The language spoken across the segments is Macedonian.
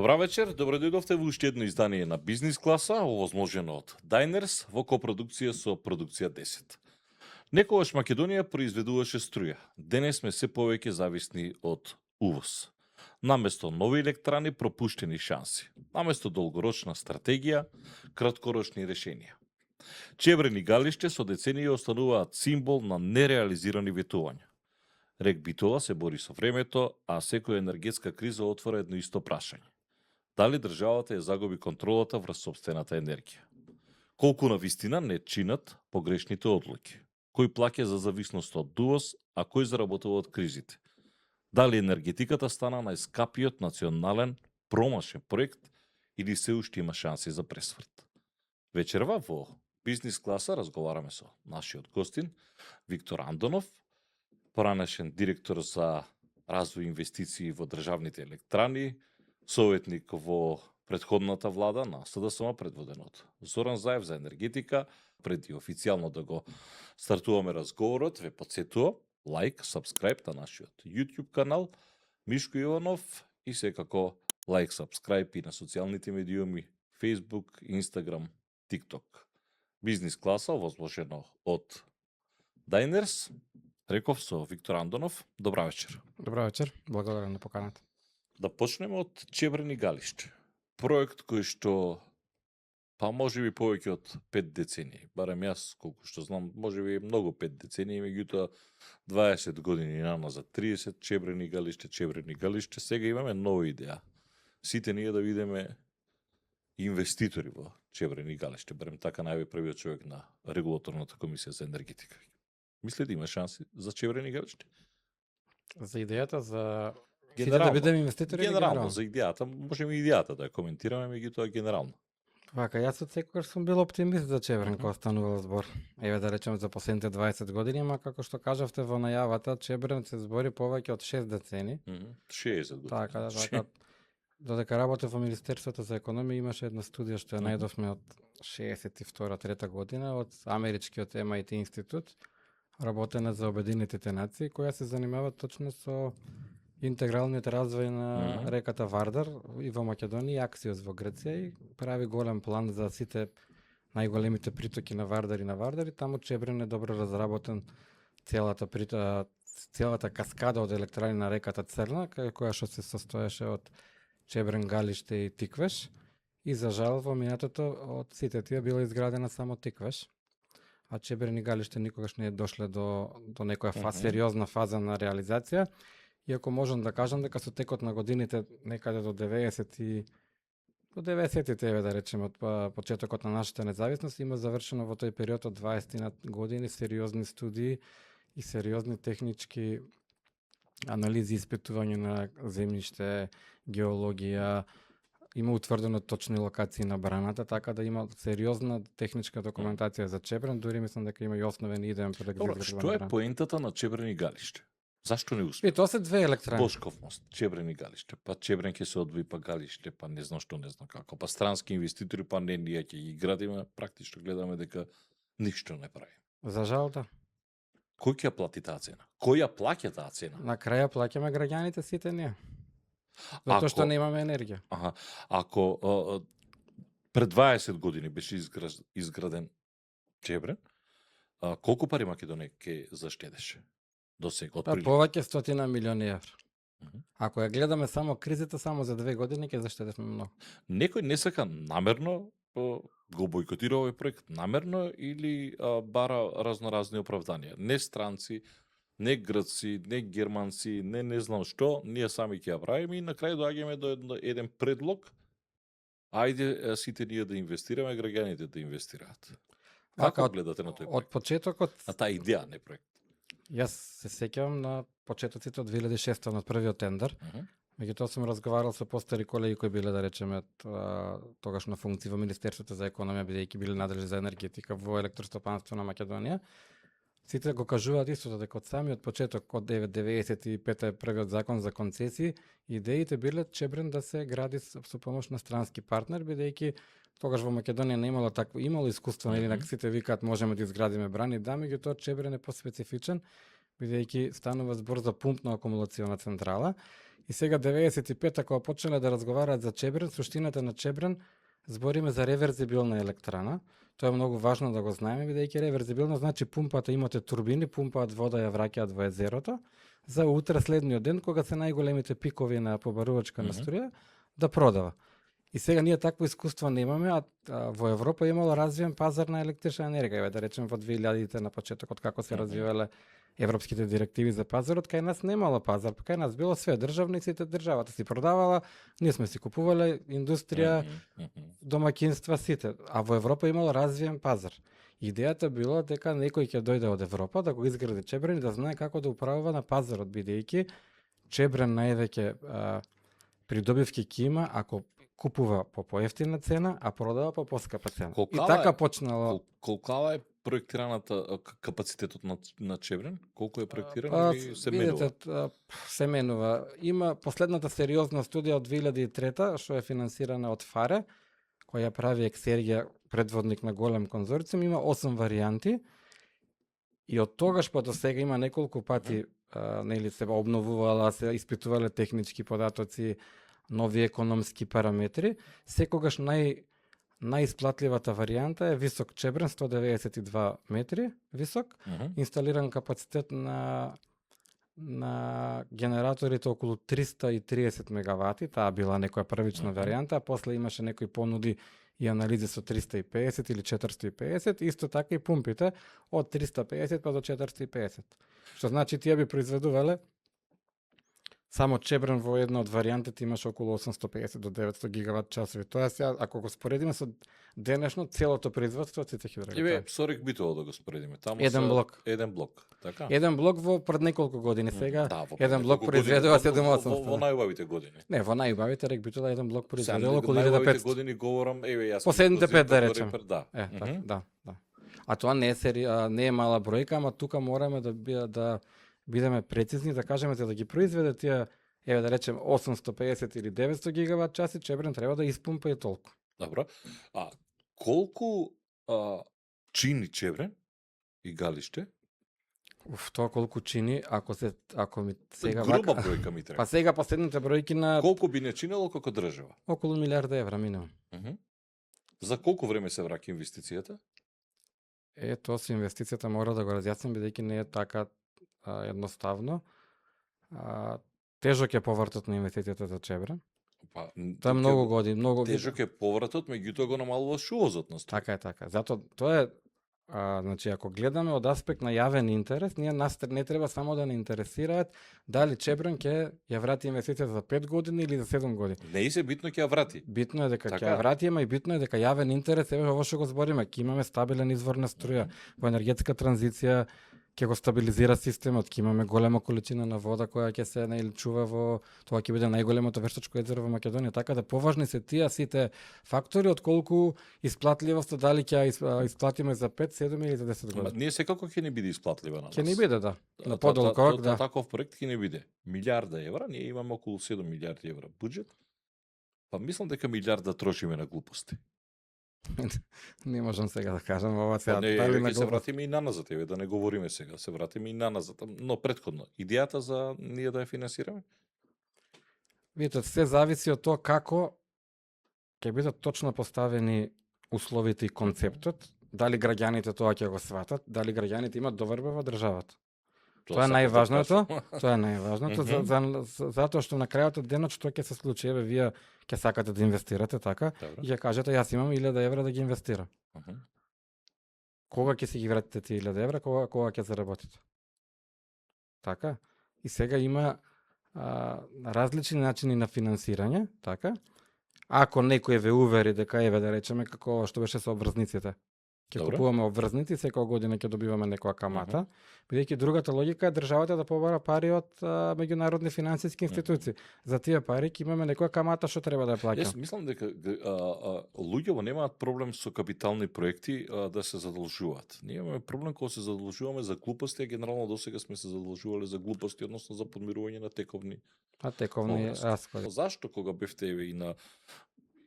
Добра вечер, добро дојдовте во уште едно издание на Бизнис класа, овозможено од Diners во копродукција со Продукција 10. Некогаш Македонија произведуваше струја. Денес сме се повеќе зависни од увоз. Наместо нови електрани, пропуштени шанси. Наместо долгорочна стратегија, краткорочни решенија. Чебрен и Галиште со децении остануваат символ на нереализирани ветувања. Рек Битола се бори со времето, а секоја енергетска криза отвора едно исто прашање. Дали државата ја загуби контролата врз сопствената енергија? Колку на вистина не чинат погрешните одлуки? Кој плаќа за зависност од увоз, а кој заработува од кризите? Дали енергетиката стана најскапиот национален промашен проект или се уште има шанси за пресврт? Вечерва во Бизнис класа разговараме со нашиот гостин Виктор Андонов, поранешен директор за развој инвестиции во државните електрани, советник во претходната влада на СДСМ предводен од Зоран Заев за енергетика. Преди официјално да го стартуваме разговорот, ве потсетувам лайк, сабскрајб на нашиот YouTube канал Мишко Иванов и секако лайк, сабскрајб и на социјалните медиуми Facebook, Instagram, TikTok. Бизнис класа овозможено од Diners. Реков со Виктор Андонов. Добра вечер. Добра вечер, благодарам на поканата. Да почнеме од Чебрен и Галиште. Проект кој што можеби повеќе од 5 децении, барем јас колку што знам, можеби многу 5 децении, меѓутоа 20 години наназад, 30 Чебрен и Галиште, сега имаме нова идеја. Сите ние да видиме инвеститори во Чебрен и Галиште, барем така најави првиот човек на регулаторната комисија за енергетика. Мислите има шанси за Чебрен и Галиште? За идејата за Генерално, да бидеме инвеститори генерално за идејата, можеме идејата да ја коментираме, меѓутоа генерално. Вака, јас од секогаш сум бил оптимист за Чебрен кога станувал збор. Еве да речеме за последните 20 години, ама како што кажавте во најавата, Чебрен се збори повеќе од 6 децени. 60 години. Така. Додека работев во Министерството за економија, имаше една студија што ја најдовме од 62-3 година од америчкиот MIT институт, работена за Обединетите нации, која се занимава точно со интегралниот развој на реката Вардар и во Македонија, Аксиос во Грција, и прави голем план за сите најголемите притоки на Вардар и таму Чебрен е добро разработен целата каскада од електрани на реката Црна, која што се состоеше од Чебрен, Галиште и Тиквеш, и за жал во минатото од сите тие била изградена само Тиквеш, а Чебрен и Галиште никогаш не дошле до некоја сериозна фаза на реализација. Иако можам да кажам дека со текот на годините, некаде до 90-тите, да речеме, од почетокот на нашата независност, има завршено во тој период од 20 години сериозни студии и сериозни технички анализи, испитување на земјиште, геологија, има утврдено точни локации на браната, така да има сериозна техничка документација за Чебрен, дури мислам дека има и основен идеен проект за изградување на Што е поентата на Чебрен и Галиште? Зашто не успе? И тоа се две електрани. Бошков мост, Чебрен и Галиште, па Чебрен ќе се одвои, па Галиште, па не знам како, па странски инвеститори, па не ние ќе ги градиме, практично гледаме дека ништо не прави. За жал, да. Кој ќе плати таа цена? Кој ја плаќа таа цена? На краја плаќаме граѓаните сите ние. Затоа што не имаме енергија. Ако пред 20 години беше изграден Чебрен, колку пари Македонија ќе заштедеше? До сега, отприлика. Повеќе 100 милиони евра. Ако ја гледаме само кризата, само за 2 години ќе заштедевме многу. Некој не сака намерно го бојкотира овој проект, намерно или бара разноразни оправданија? Не странци, не грци, не германци, не знам што, ние сами ќе ја правиме и на крај доаѓаме до еден предлог. Ајде сите ние да инвестираме, граѓаните да инвестираат. Како гледате на тој проект? Од почетокот на таа идеја, не проект. Јас се сеќавам на почетоците од 2006 на првиот тендер. Меѓутоа сум разговарал со постари колеги кои биле, да речеме, тогаш на функции во Министерството за економија, бидејќи биле надлежни за енергетика во електростопанство на Македонија. Сите го кажуваат истото, дека од самиот почеток, од 1995 е првиот закон за концесии, идеите биле Чебрен да се гради со помош на странски партнер, бидејќи тогаш во Македонија не имало искуство, или сите викаат можеме да изградиме брани, да, меѓутоа Чебрен е поспецифичен, бидејќи станува збор за пумпна акумулациона централа И сега 95-та кога почнале да разговараат за Чебрен, суштината на Чебрен збориме за реверзибилна електрана. Тоа е многу важно да го знаеме, бидејќи реверзибилно значи пумпата, имате турбини, пумпаат вода, ја враќаат во езерото, за утре следниот ден, кога се најголемите пикови на побарувачка на струја, да продава. И сега ние такво искуство немаме, а во Европа имало развиен пазар на електрична енергија, да речем во 2000-те на почетокот како се развивале европските директиви за пазарот, кај нас немало пазар, кај нас било све државно и сите државата си продавала, ние сме си купувале индустрија, домаќинства сите, а во Европа имало развиен пазар. Идејата било дека некој ќе дојде од Европа да го изгради Чебрен и да знае како да управува на пазарот, бидејќи Чебрен највеќе придобивки ќе има ако купува по поевтина цена, а продава по поскапа цена. И така почнало. Колкава е проектираната капацитетот на Чебрен? Колку е проектиран или се менува? Видете, се менува. Има последната сериозна студија од 2003 што е финансирана од ФАРЕ, која прави Ексергија, предводник на голем конзорциум, има 8 варијанти. И од тогаш па до сега има неколку пати нели се обновувала, се испитувале технички податоци, нови економски параметри. Секогаш најисплатливата варијанта е висок Чебрен, 192 метри висок, инсталиран капацитет на генераторите околу 330 мегавати, таа била некоја првична варијанта, а после имаше некои понуди и анализи со 350 или 450, исто така и пумпите од 350 па до 450. Што значи тие би произведувале само Чебрен во една од варијантите имаше околу 850 до 900 гигават часови. Тоа сега ако го споредиме со денешно целото производство од сите хидроелектрари. Сорик битово да го споредиме. Таму еден блок. Еден блок, така? Еден блок во пред неколку години сега. Еден блок произведува 7800. Во најубавите години. Не, во најубавите рек битола еден блок произведува околу 1500. Најубавите години говорам, јас. Последните 5 да речем. Да. Да. А тоа не е не е мала бројка, ама тука мораме да бидеме прецизни, да кажеме за да ги произведе тие, еве да речем 850 или 900 гигават часи, Чебрен треба да испумпа и толку. Добро. А колку чини Чебрен и Галиште? Тоа колку чини, ако ми сега груба бројка ми треба. Па сега последните бројки на колку би не чинело како држава? Околу милиарда евра минимум. За колку време се враќа инвестицијата? Тоа со инвестицијата мора да го разјасним, бидејќи не е така едноставно. Тежок е повратот на инвестицијата за Чебрен. Тоа е многу години, многу тежок е повратот, меѓутоа го намалуваш увозот на струја. Така. Зато тоа е значи ако гледаме од аспект на јавен интерес, ние нас не треба само да не интересираат дали Чебрен ќе ја врати инвестицијата за 5 години или за 7 години. Не и се битно ќе ја врати. Битно е дека ќе ја врати, ама и битно е дека јавен интерес е ово што го збориме, ќе имаме стабилен извор на струја, во енергетска транзиција ќе го стабилизира системот, ќе имаме голема количина на вода која ќе се чува во тоа ќе биде најголемото вештачко езеро во Македонија, така да поважни се тие сите фактори отколку исплатливоста, дали ќе исплатиме за 5, 7 или за 10 години. Ние секако ќе не биде исплатлива на нас. Ќе не биде, да. На подолг рок, да. Таков проект ќе не биде. Милиарда евра, ние имаме околу 7 милиарди евра буџет. Па мислам дека милиарда трошиме на глупости. Не можам сега да кажам ова сега. Не, се вратиме и наназад, еве да не говориме сега, се вратиме и наназад, но претходно идејата за ние да ја финансираме? Видите, се зависи од тоа како ќе бидат точно поставени условите и концептот, дали граѓаните тоа ќе го сватат, дали граѓаните имат доверба во државата. Тоа е најважното, затоа што на крајот од денот што ќе се случи, еве вие ќе сакате да инвестирате така и ќе кажете јас имам 1000 евра да ги инвестирам. Кога ќе си ги вратите тие 1000 евра, кога ќе заработите? Така? И сега има различни начини на финансирање, така? Ако некој ве увери дека еве да речеме како што беше со обврзниците. Ќе купуваме обврзници, секоја година ќе добиваме некоја камата, бидејќи другата логика е државата да побара пари од меѓународни финансиски институции. За тие пари ќе имаме некоја камата што треба да ја плаќаме. Јас мислам дека луѓето немаат проблем со капитални проекти да се задолжуваат. Ние имаме проблем кога се задолжуваме за глупости, а генерално досега сме се задолжувале за глупости, односно за подмирување на тековни расходи. Зашто кога бевте и на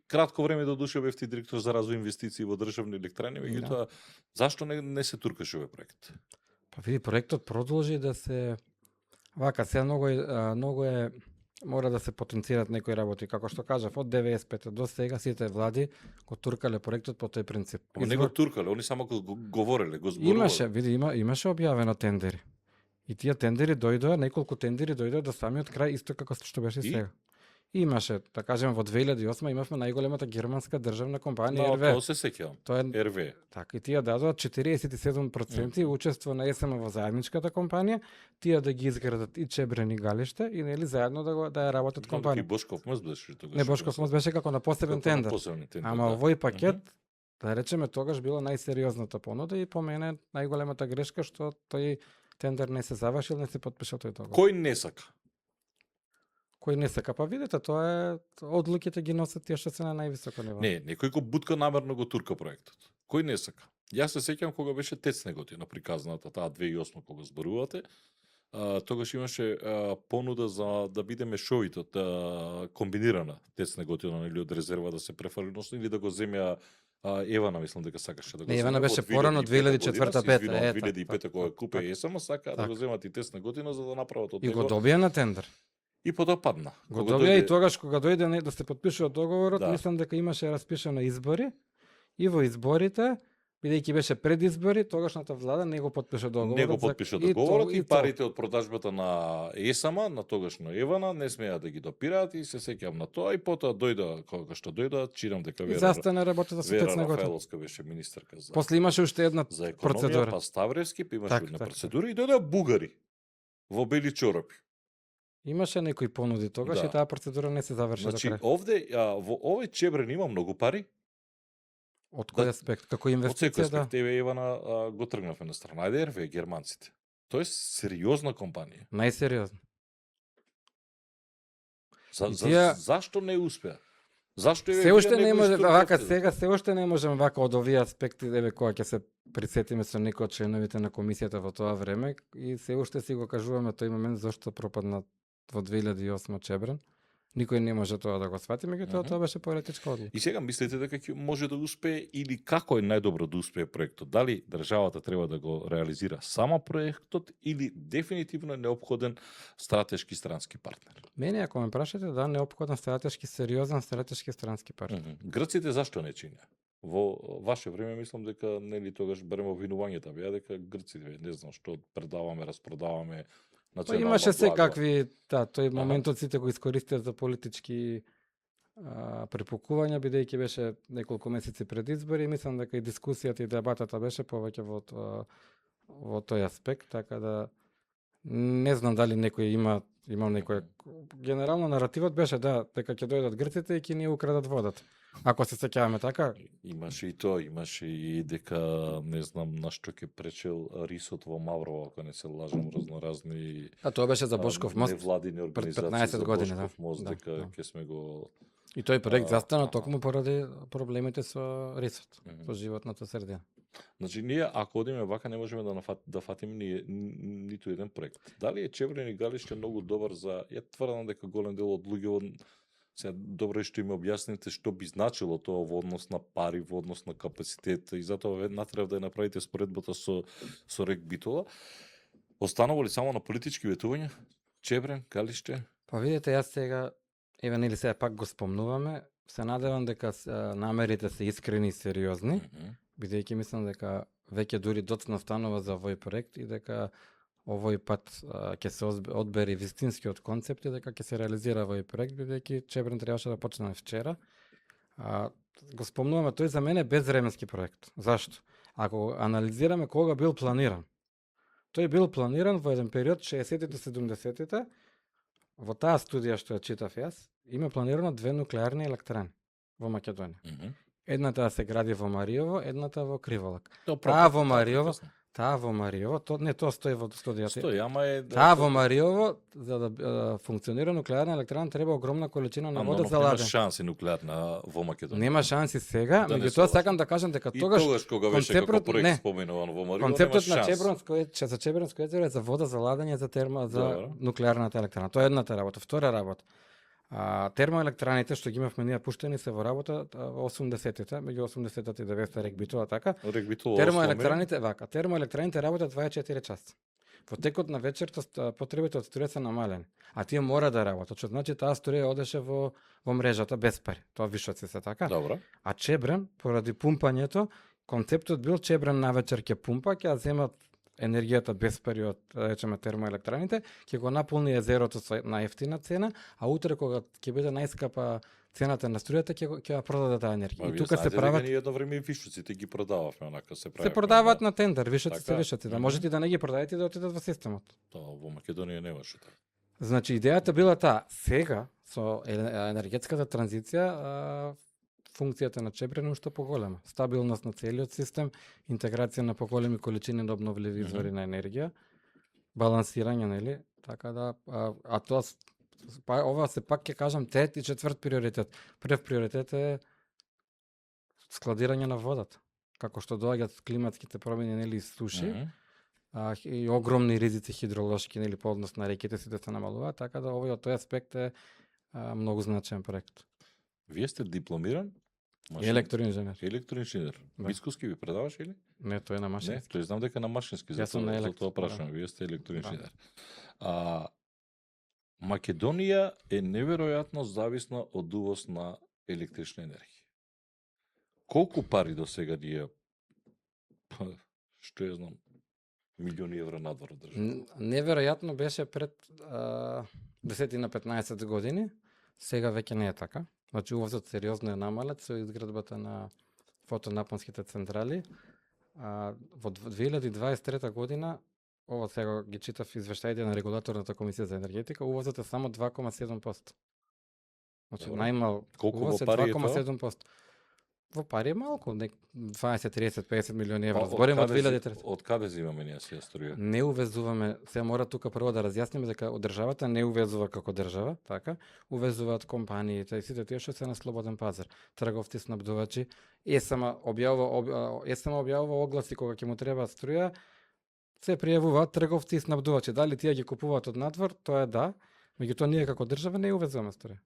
кратко време до душа бевте директор за развој инвестиции во државни електрани, меѓутоа зашто не се туркаше овој проект? Па види, проектот продолжи да се вака, се многу е мора да се потенцират некои работи, како што кажав, од 95 до сега сите влади го туркале проектот по тој принцип. Ама не го туркале, они само го говореле, го зборувале. Имаше, види, имаше објавено тендери. И тие тендери дојдоа, неколку тендери дојдоа до самиот крај, исто како што беше И? сега. Имаше, да кажем, во 2008 имавме најголемата германска државна компанија Да, РВ. тоа се сеќавам. Тоа е РВ. така, и тие дадоа 47% учество на ЕСМ во заедничката компанија, тие да ги изградат и Чебрен и Галиште и нели заедно да ја работат И компанија. Бошков мост беше тогаш. Не, Бошков мост беше како на посебен тендер. Ама овој пакет, да речеме, тогаш било најсериозната понуда и по мене најголемата грешка што тој тендер не се завршил, не се потпишал тој договор. Кој не сака? Кој не сака, па видите, тоа е одлуките ги носат тие што се на највисоко ниво. Не, некој го бутка намерно го турка проектот. Кој не сака? Јас се сеќавам кога беше Тецне година приказната, таа 2008 кога зборувате, тогаш имаше понуда за да биде мешовитот комбинирана Тецне година или од резерва да се префали, или да го земја Евана, мислам дека сакаше да го Не, Евана земја беше од порано 2004-та, 2004-та, 2005 кога купе така. ЕСМ, сака да го земат и Тецна година за да направат од И го него. добија на тендер. И потоа падна. Го Кога добија и дојде- тогаш кога дојде да се потпишува договорот, Да. мислам дека имаше распишано избори и во изборите, бидејќи беше пред избори, тогашната влада не го потпиша договорот. Не го за- потпиша договорот и то. парите од продажбата на ЕСАМа, на тогашно Евана, не смеа да ги допираат и се сеќавам на тоа и потоа дојда, кога што дојда, читам дека И Вера, застана работата со Вера Тецна година. Рафаеловска беше министерка за, После имаше уште една за економија, процедура. па Ставревски, па имаше Така, една така. процедура и дојдоа бугари во бели чорапи. Имаше некои понуди тогаш Да. и таа процедура не се заврши Значи, до крај. овде, во овој Чебрен има многу пари, Од кој да- аспект? Како од секој инвестиција, да. аспект, еве Евана го тргнавме на страна. Ајде РВ, германците. Тоа е сериозна компанија. Најсериозно. И За, тие- зашто не успеа? Зашто Се уште вие не го може истуркавте? вака сега, се уште не можеме вака од овие аспекти, еве кога ќе се присетиме со некои од членовите на комисијата во тоа време и се уште си го кажуваме тој момент зашто пропадна во 2008 Чебрен. Никој не може тоа да го свати, меѓутоа Мгм. тоа беше политичка одлука. И сега мислите дека ќе може да успее или како е најдобро да успее проектот? Дали државата треба да го реализира сама проектот или дефинитивно е неопходен стратешки странски партнер? Мене ако ме прашате, да, неопходен стратешки, сериозен стратешки странски партнер. Грците зашто не чинеа? Во ваше време мислам дека нели тогаш беремо обвинувањата беа дека грците, не знам што предаваме, распродаваме Па национално имаше благо. секакви, да, тој Аха. моментот сите го искористија за политички препукувања, бидејќи беше неколку месеци пред избори, и мислам дека и дискусијата и дебатата беше повеќе во тој аспект, така да не знам дали некој има некој генерално наративот беше дека ќе дојдат грците и ќе ни украдат водата. Ако се сеќаваме така, Имаше и тоа, имаше и дека не знам на што ќе пречел рисот во Маврово, ако не се лажам, разноразни а тоа беше за Бошков мост. невладини организации 15 за години, Бошков да. мост, Да, дека да. ќе сме го И тој проект застана аха. токму поради проблемите со рисот, Мгм. со животната средина. Значи ние ако одиме вака не можеме да фатиме ниту еден проект. Дали е Чебрен и Галиште многу добар за ја тврдам дека голем дел од луѓето сега добро е што им објасните што би значило тоа во однос на пари, во однос на капацитет и затоа натребав да ја направите споредбата со Рек Битола. Останува ли само на политички ветувања? Чебрен, Галиште? Па видите, јас сега, еве нели сега пак го спомнуваме, се надевам дека намерите се искрени и сериозни, бидејќи мислам дека веќе дури доцна станува за овој проект и дека овој пат ќе се одбери вистинскиот концепт и дека ќе се реализира овој проект, бидејќи Чебрен требаше да почне вчера. Го спомнуваме, тој за мене е безвременски проект. Зашто? Ако анализираме кога бил планиран, тој бил планиран во еден период 60-тите, 70-тите, во таа студија што ја читав јас, има планирано 2 нуклеарни електрани во Македонија. Едната да се гради во Мариово, едната во Криволак. Таа во Мариово, тоа стои во студијата. Стои, ама е Таа во Мариово, за да функционира нуклеарна електрана, треба огромна количина на вода за Нема ладење. шанси нуклеарна во Македонија. Нема шанси сега, Да не се меѓутоа лажеме. сакам да кажам дека И тогаш тогаш кога беше како концептот- проект не. споменуван во Мариово, концептот нема на шанс. за Чебренско езеро е за вода за ладење за Добро. нуклеарната електрана. Тоа е едната работа. Втора работа. Термоелектраните што ги имавме ние пуштени се во работа во 80-тите, меѓу 80-тите и 90-те регбитува така. Термоелектраните работат 24 часа. Во текот на вечерта потребите од струја се намалени, а тие мора да работат, што значи таа струја одеше во мрежата без пари. Тоа вишоци се така. Добро. А Чебрен, поради пумпањето, концептот бил Чебрен навечер ќе пумпа, ќе земат енергијата без пари од, да речеме, термоелектраните, ќе го наполни езерото на ефтина цена, а утре кога ќе биде најскапа цената на струјата, ќе ја продаде таа енергија. И тука се прават. Ние едно време и вишоците ги продававме, онака се прави. Се продаваат на тендер, вишоците, така, вишоци, да можете да не ги продадете да отидат во системот. Тоа во Македонија немаше така. Значи идејата била таа, сега со енергетската транзиција функцијата на Чебрен е уште поголема. Стабилност на целиот систем, интеграција на поголеми количини на обновливи извори на енергија, балансирање, нели? Така да, тоа ова се пак ќе кажам трет и четврт приоритет. Прв приоритет е складирање на водата. Како што доаѓаат климатските промени, нели, суши, и огромни ризици хидролошки, нели, по однос на реките сите се намалуваат, така да овој од тој аспект е многу значаен проект. Вие сте дипломиран? Електроинженер. Електроинженер. Да. Бискуски ви предаваш или? Не, тој е на машински. Не, тој знам дека на машински, Јас сум на затоа прашувам, вие сте електроинженер. Македонија е неверојатно зависна од увоз на електрична енергија. Колку пари до сега ние, што ја знам, милиони евра надвор од држава? Неверојатно беше пред 10 на 15 години, сега веќе не е така. Значи увозот сериозно е намалет со изградбата на фотонапонските централи. Во 2023 година, ова сега ги читав извештаите на регулаторната комисија за енергетика, увозот е само 2,7%. Значи најмал увоз е 2,7%. Во пари е малку, 20, 30, 50 милиони евра. Збориме од 2003. Од каде земаме ние сија струја? Не увезуваме, се мора тука прво да разјасниме дека од државата не увезува како држава, така? Увезуваат компаниите и сите тие што се на слободен пазар. Трговци, снабдувачи, ЕСМ објавува огласи кога ќе му треба струја, се пријавуваат трговци и снабдувачи. Дали тие ги купуваат од надвор, тоа е да, меѓутоа ние како држава не увезуваме струја.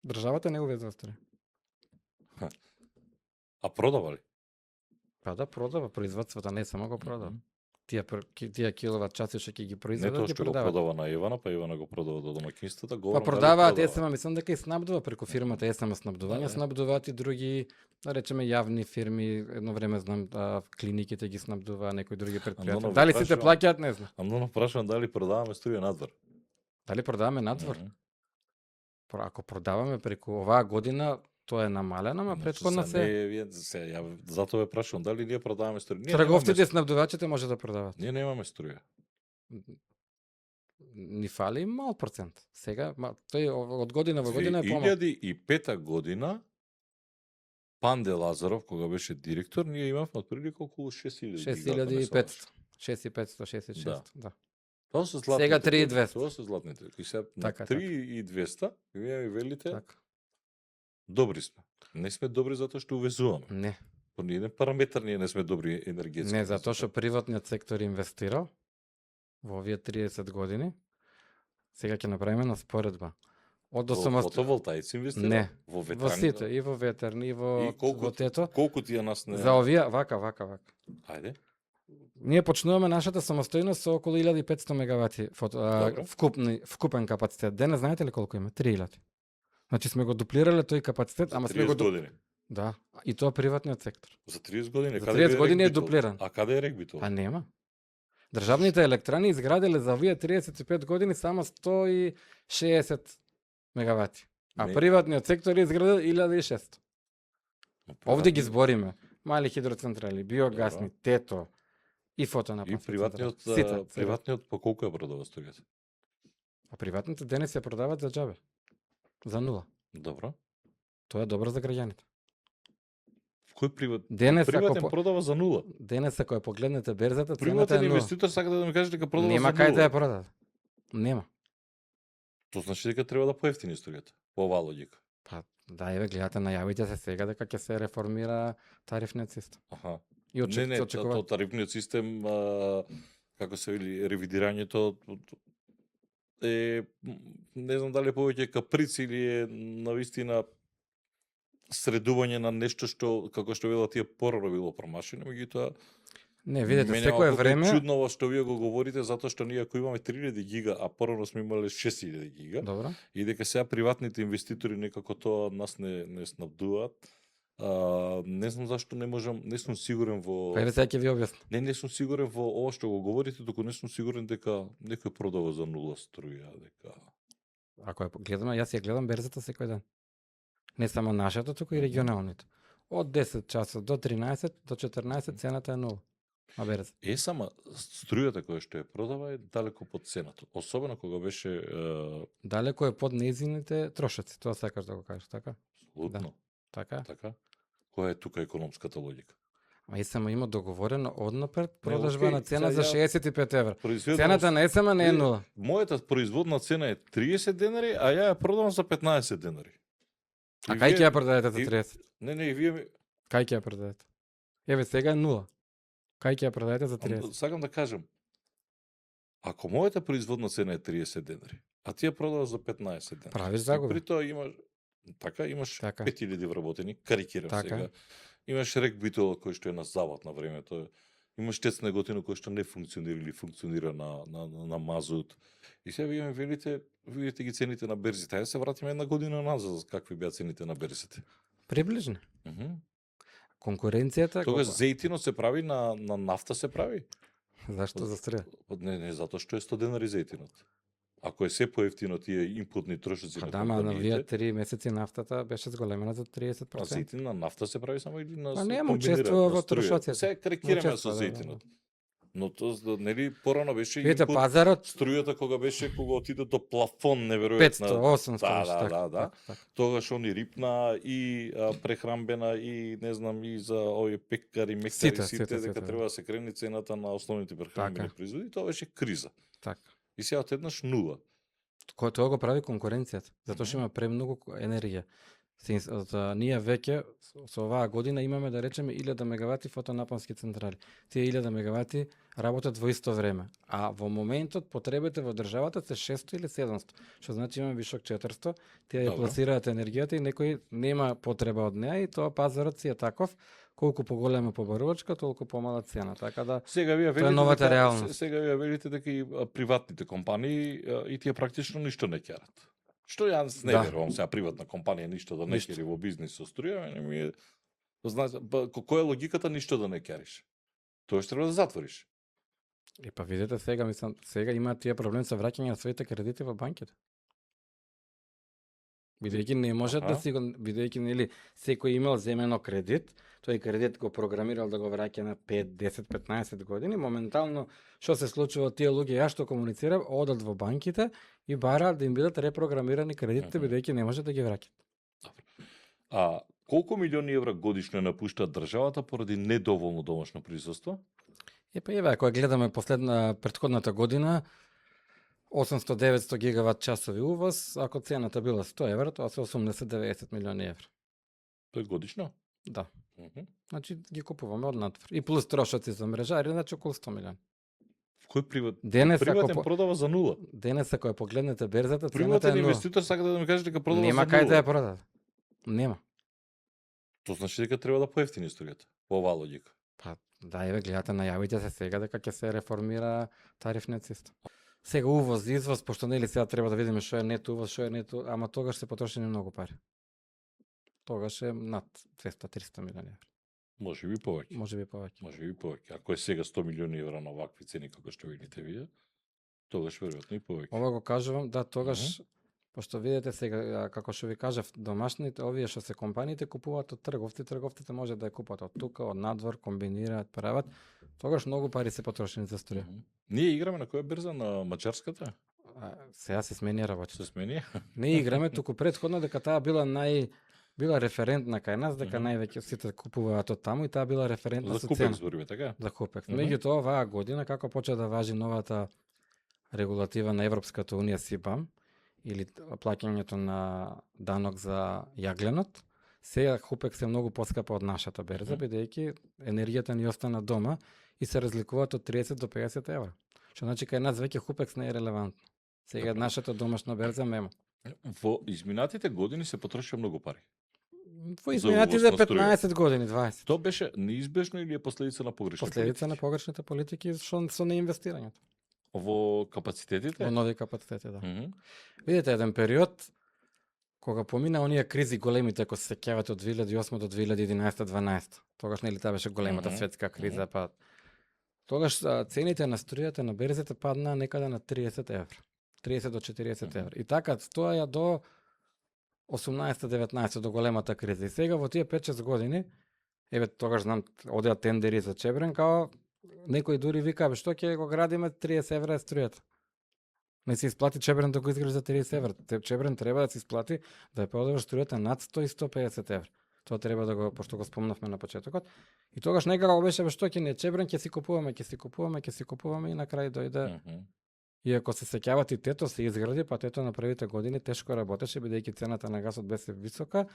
Државата не увезува струја. А продава ли? Па да, продава, производството не само го продава. Тие киловат часи што ќе ги Не произведат тоа ги што го продаваат. продава на Ивана, па Ивана го продава до домаќинствата, Па продаваат ЕСМ, мислам дека и снабдува преку фирмата ЕСМ снабдување, снабдуваат и други, да речеме, јавни фирми, едно време знам клиниките ги снабдува, некои други предпријатија. Дали сите плаќаат, не знам. Андоно прашувам дали продаваме струја надвор. Дали продаваме надвор? Ако продаваме преку оваа година, тоа е намалено, ама претходно се затоа ве прашувам дали ние продаваме струја. трговците и снабдувачите може да продават. Ние немаме струја. Ни фали мал процент. Сега, тој од година во година е помал. 2005 година Панде Лазаров, кога беше директор, ние имавме отприлика околу 6500. 6566, да. Тоа се златните. Сега 3200. Тоа се златните. И сега Така, 3200, вие ми велите, Така. добри сме. Не сме добри затоа што увезуваме. Не. По ниеден параметар ние не сме добри енергетски. Не, затоа што приватниот сектор инвестирал во овие 30 години. Сега ќе направиме на споредба. Од Во фотоволтаици инвестира? Не. Во Во ветрани? сите, и во ветерни, и во тето. Колку тие нас не... За овие, вака. Ајде. Ние почнуваме нашата самостојност со околу 1500 мегавати вкупен капацитет. Денес знаете ли колку има? 3000. Значи сме го дуплирале тој капацитет, ама сме го години. Да, и тоа приватниот сектор. За 30 години. За 30 години е дуплиран. А каде е регбитол? А нема. Државните електрани изграделе за овие 35 години само 160 мегавати. А приватниот сектор изградил 1600. Овде ги збориме. Мали хидроцентрали, биогасни, тето и фотонапонски. И приватниот по колку ја продава струјата? А приватните денес се продават за џабе. За нула. Добро. Тоа е добро за граѓаните. Кој приватен продава за нула? Денес ако ја погледнете берзата, цената е приватен нула. инвеститор сака да ми каже дека продава Нема за нула. кај да ја продаде. Нема. Тоа значи дека треба да поевтини струјата. По оваа логика. Па да, еве гледате најавите се сега дека ќе се реформира тарифниот систем. Аха. И тоа тарифниот систем, како се вели, ревидирањето е не знам дали е повеќе каприц или е навистина средување на нешто што, како што велат тие порано било промашено, меѓутоа Не, видете, мене секое малку време... чудно ова што вие го говорите, затоа што ние ако имаме 3000 гига, а порано сме имале 6000 гига, Добро. и дека сега приватните инвеститори некако тоа нас не снабдуваат. Не знам зашто не можам, не сум сигурен во... Па еве сега ќе ви објаснам. Не сум сигурен во ова што го говорите, туку не сум сигурен дека некој продава за нула струја, дека... Ако ја гледаме, јас ја гледам берзата секој ден. Не само нашата, туку и регионалните. Од 10 часот до 13, до 14 цената е 0 на берза. Сама струјата која што ја продава е далеко под цената. Особено кога беше... Далеко е под нејзините трошоци, тоа сакаш да го кажеш, така? Абсолютно. Така? Така? Која е тука економската логика? А само има договорено однапред продажба окей, на цена за сега 65 евра. Произведено... Цената на СМ не е 0. Мојата производна цена е 30 денари, а ја ја продавам за 15 денари. А И кај вие- ќе ја продадете за и- 30? Не, и вие ми... Кај ќе ја продадете? Еве сега е 0. Кај ќе ја продадете за 30? Сакам да кажам, ако мојата производна цена е 30 денари, а ти ја продаваш за 15 денари. Правиш и загуба. При тоа имаш Така. 5000 вработени, карикирам Така. сега. Имаш рек битола кој што е на завод на времето. Имаш тецна готина кој што не функционира или функционира на мазут. И сега вие ми видите ги цените на берзите. Ајде се вратиме една година назад, какви беа цените на берзите. Приближно. Конкуренцијата... Тогаш колку- зејтинот се прави на нафта се прави. Зашто за струја? Не, затоа што е 100 денари зејтинот. Ако е се поевтино тие инпутни трошоци Па на да, ма на вие компаниите, 3 месеци нафтата беше зголемена за 30%. а зејтин на нафта се прави само или на Па нема, комбинирано учествува на во струја. трошоците. Сега карикираме со Учествува, да, зејтинот. Но тоа нели порано беше Видите, инпут пазарот струјата кога отиде до плафон 500, неверојатна. 800, Да, нешто да, така, да, да. така. Тогаш они рипна и прехрамбена и не знам и за овие пекари, мекари, Сите, сите дека сите. треба да се крени цената на основните прехрамбени Така. производи, тоа беше криза. Така. И сега одеднаш нула. Тоа го прави конкуренцијата, затоа што има премногу енергија. Ние веќе со оваа година имаме да речеме 1000 мегавати фотонапонски централи. Тие 1000 мегавати работат во исто време, а во моментот потребите во државата се 600 или 700, што значи имаме вишок 400, тие ја Добро. пласираат енергијата и некој нема потреба од неа и тоа пазарот си е таков, колку поголема побарувачка, толку помала цена, така да Сега вие Тоа е новата дека, реалност. Сега вие велите дека и приватните компании и тие практично ништо не ќерат. Што јас не Да. верувам сега приватна компанија ништо да не Ништо. ќери во бизнис со струја, не ми е знаеш која е логиката ништо да не ќериш. Тоа што треба да затвориш. И па видете сега, мислам, сега има тие проблеми со враќање на своите кредити во банките. Бидејќи не може да Аха. си го, бидејќи нели секој имал земено кредит, тој кредит го програмирал да го враќа на 5, 10, 15 години, моментално што се случува тие луѓе ја што комуницирам, одат во банките и бараат да им бидат репрограмирани кредитите Мгм. бидејќи не може да ги враќаат. А колку милиони евра годишно напуштаат државата поради недоволно домашно присуство? Па еве, ако ја гледаме претходната година, 800-900 гигават часови увоз, ако цената била 100 евра, тоа се 80-90 милиони евра. Тоа е годишно? Да. Мгм. Значи ги купуваме од надвор. И плюс трошоци за мрежари, значи околу 100 милиони. Кој Денес, приватен ако продава за нула? денес ако ја погледнете берзата, цената е Приватен 0. инвеститор сака да ми каже дека продава Нема за кај нула. да ја продаде. Нема. Тоа значи дека треба да поевтини струјата. По оваа логика. Па да, еве гледате, најавите се сега дека ќе се реформира тарифниот систем. Сега увоз, извоз, пошто нели сега треба да видиме што е нето увоз, што е нето, ама тогаш се потрошени многу пари. Тогаш е над 200-300 милиони евра. Може би повеќе. Може би повеќе. Може би повеќе. Ако е сега 100 милиони евра на вакви цени како што видите вие, тогаш веројатно и повеќе. Ова го кажувам, да, тогаш, пошто видите сега, како што ви кажав, домашните, овие што се компаниите купуваат од трговците може да ја купат од тука, од надвор, комбинираат, прават, тогаш многу пари се потрошени за струја. Мгм. Ние играме на која берза? На мачарската? Сега се смени работа. Се смени? Не играме, туку претходно дека таа била референтна кај нас, дека Мгм. највеќе сите купуваат од таму и таа била референтна За со купек цена. зборуваме, така? За купек. Мгм. Меѓутоа, оваа година, како почна да важи новата регулатива на Европската унија СИБАМ, или плаќањето на данок за јагленот, сега Хупекс е многу поскапа од нашата берза, Мгм. бидејќи енергијата ни остана дома и се разликуваат од 30 до 50 евра. Што значи кај нас веќе Хупекс не е релевантно. Сега нашата домашна берза Мемо. Во изминатите години се потрошија многу пари. Во За изминатите увоз на струја. 15 години, 20. Тоа беше неизбежно или е последица на погрешни Последица на политики? погрешните политики со неинвестирањето Во капацитетите? во нови капацитети, да. Мгм. Видите, еден период кога помина оние кризи големите, ако се сеќавате од 2008 до 2011-12. Тогаш нели таа беше големата Мгм. светска криза, па тогаш цените на струјата на берзите паднаа некаде на 30 евра. 30 до 40 Мгм. евра. И така стоја до 18-19 до големата криза. И сега во тие 5-6 години, еве тогаш знам одеа тендери за Чебрен, као некој дури вика, бе што ќе го градиме 30 евра е струјата. Не се исплати Чебрен да го изгради за 30 евра. Чебрен треба да се исплати да ја продаваш струјата над 100 и 150 евра. Тоа треба да го, пошто го спомнавме на почетокот. И тогаш некако беше, бе што ќе не Чебрен, ќе си купуваме и на крај дојде. Мгм. Иако се сеќавате и Тето се изгради, па Тето на првите години тешко работеше бидејќи цената на гасот беше висока,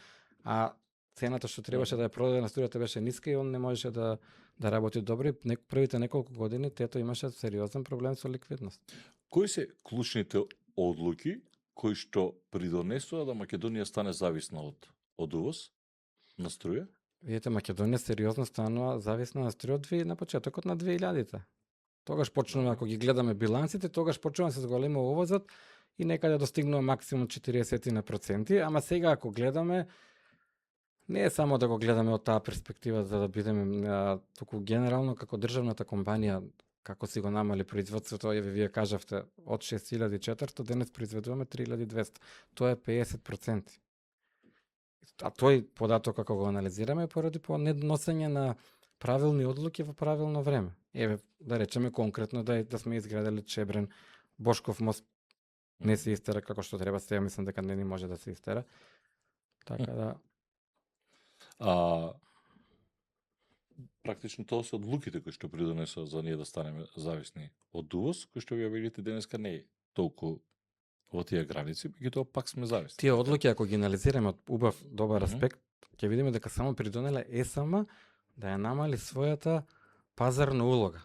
а цената што требаше да ја продаде на струјата беше ниска и он не можеше да работи добро. И првите неколку години Тето имаше сериозен проблем со ликвидност. Кои се клучните одлуки кои што придонесува да Македонија стане зависна од увоз на струја? Видите, Македонија сериозно станува зависна на струја на почетокот на 2000-те. Тогаш почнуваме, ако ги гледаме билансите, тогаш почнува да се зголемува увозот и некаде достигнува максимум 40%, ама сега ако гледаме, не е само да го гледаме од таа перспектива за да бидеме, туку генерално како државната компанија, како си го намали производството, еве вие кажавте, од 6400 денес произведуваме 3200. Тоа е 50%. А тој податок, како го анализираме, е поради по недоносење на правилни одлуки во правилно време. Еве, да речеме конкретно да сме изградили Чебрен, Бошков мост не се истера како што треба, сега мислам дека не ни може да се истера. Така да, Практично тоа се одлуките кои што придонесува за ние да станеме зависни од увоз, кои што ви ја видите денеска не е толку во тие граници, меѓутоа пак сме зависни. тие одлуки ако ги анализираме од убав, добар Мгм. аспект, ќе видиме дека само придонеле ЕСМ да ја намали својата пазарна улога.